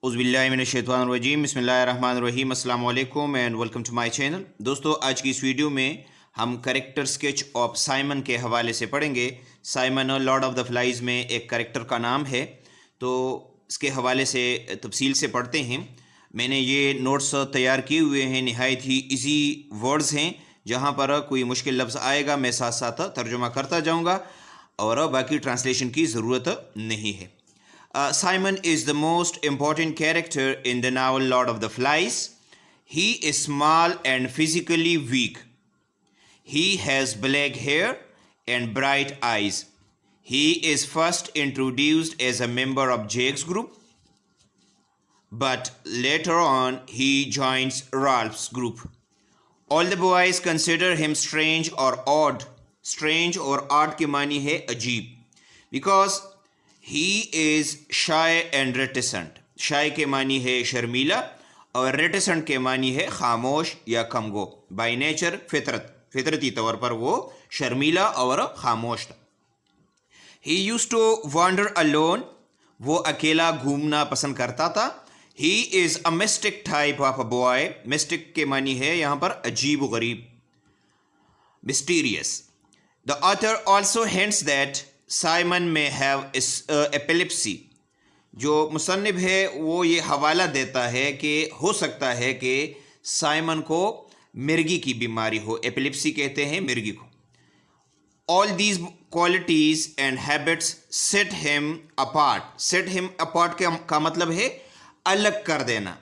औज़ुबिल्लाहिमिनश्शैतानिर्रजीम बिस्मिल्लाहिर्रहमानिर्रहीम अस्सलामु अलैकुम and welcome to my channel. दोस्तों, आज की इस वीडियो में हम करेक्टर स्केच ऑफ साइमन के हवाले से पढ़ेंगे। Simon Lord of the flies में एक करेक्टर का नाम है, तो इसके हवाले से तफसील से पढ़ते हैं। मैंने ये नोट्स तैयार किए हुए हैं, नहायत ही ईजी वर्ड्स हैं। जहाँ पर कोई मुश्किल लफ्ज़ आएगा मैं साथ साथ तर्जुमा करता जाऊँगा और बाकी ट्रांसलेशन की ज़रूरत नहीं है। Simon is the most important character in the novel Lord of the Flies. He is small and physically weak. He has black hair and bright eyes. He is first introduced as a member of Jake's group, but later on he joins Ralph's group. All the boys consider him strange or odd. Strange or odd के मानी है अजीब, because he is shy and reticent. shy के मानी है शर्मीला और reticent के मानी है खामोश या कमगो। by nature फितरती तौर पर वो शर्मीला और खामोश था। he used to wander alone. वो अकेला घूमना पसंद करता था। he is a mystic type of a boy. mystic के मानी है यहाँ पर अजीब व गरीब, mysterious. The author also hints that Simon में हैव एपिलेप्सी। जो मुसन्निफ है वो ये हवाला देता है कि हो सकता है कि साइमन को मिर्गी की बीमारी हो। एपिलेप्सी कहते हैं मिर्गी को। All these qualities and habits set him apart. Set him apart का मतलब है अलग कर देना।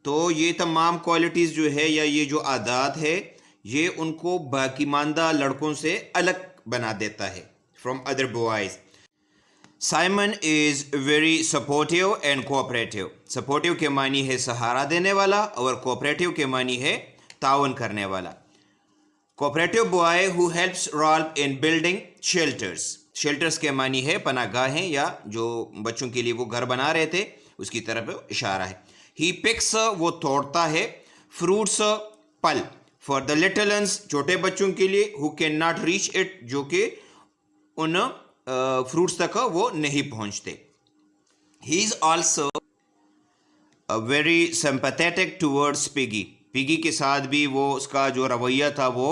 तो ये तमाम क्वालिटीज़ जो है या ये जो आदात है ये उनको बाकीमानदा लड़कों से अलग बना देता है, from other boys. Simon is very supportive and cooperative. Supportive के मानी है सहारा देने वाला और cooperative के मानी है ताउन करने वाला। Cooperative boy who helps Ralph in building shelters. Shelters के मानी है पनाहगाहें या जो बच्चों के लिए वो घर बना रहे थे उसकी तरफ इशारा है। He picks वो तोड़ता है fruits फल for the little ones छोटे बच्चों के लिए who cannot reach it जो कि उन फ्रूट्स तक वो नहीं पहुंचते। He is also very sympathetic towards piggy. Piggy के साथ भी वो उसका जो रवैया था वो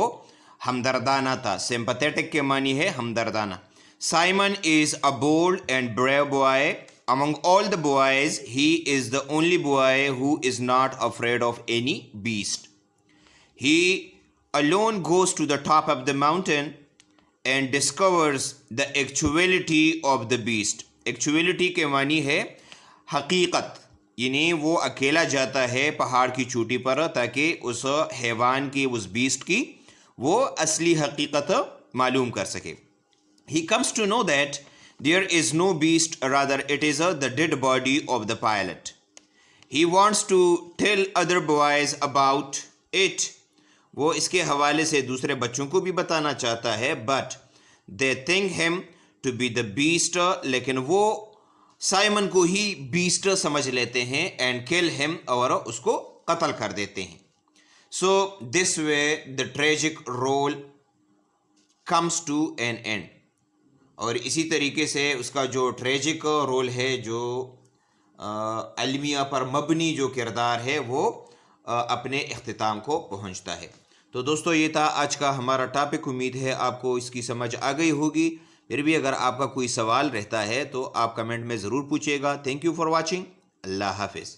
हमदर्दाना था। सिंपैथेटिक के मानी है हमदर्दाना। Simon is a bold and brave boy. Among all the boys he is the only boy who is not afraid of any beast. He alone goes to the top of the mountain and discovers the actuality of the beast. Actuality के मानी है हकीकत, यानी वो अकेला जाता है पहाड़ की चोटी पर ताकि उस हैवान की, उस बीस्ट की वो असली हकीकत मालूम कर सके। He comes to know that there is no beast, rather it is the dead body of the pilot. He wants to tell other boys about it. वो इसके हवाले से दूसरे बच्चों को भी बताना चाहता है, but they think him to be the beast, लेकिन वो साइमन को ही बीस्ट समझ लेते हैं एंड किल हिम, और उसको कत्ल कर देते हैं। So this way the tragic role comes to an end. और इसी तरीके से उसका जो ट्रेजिक रोल है, जो अलमिया पर मबनी जो किरदार है, वो अपने इख्तिताम को पहुंचता है। तो दोस्तों, ये था आज का हमारा टॉपिक। उम्मीद है आपको इसकी समझ आ गई होगी। फिर भी अगर आपका कोई सवाल रहता है तो आप कमेंट में ज़रूर पूछिएगा। Thank you for watching. Allah हाफिज़।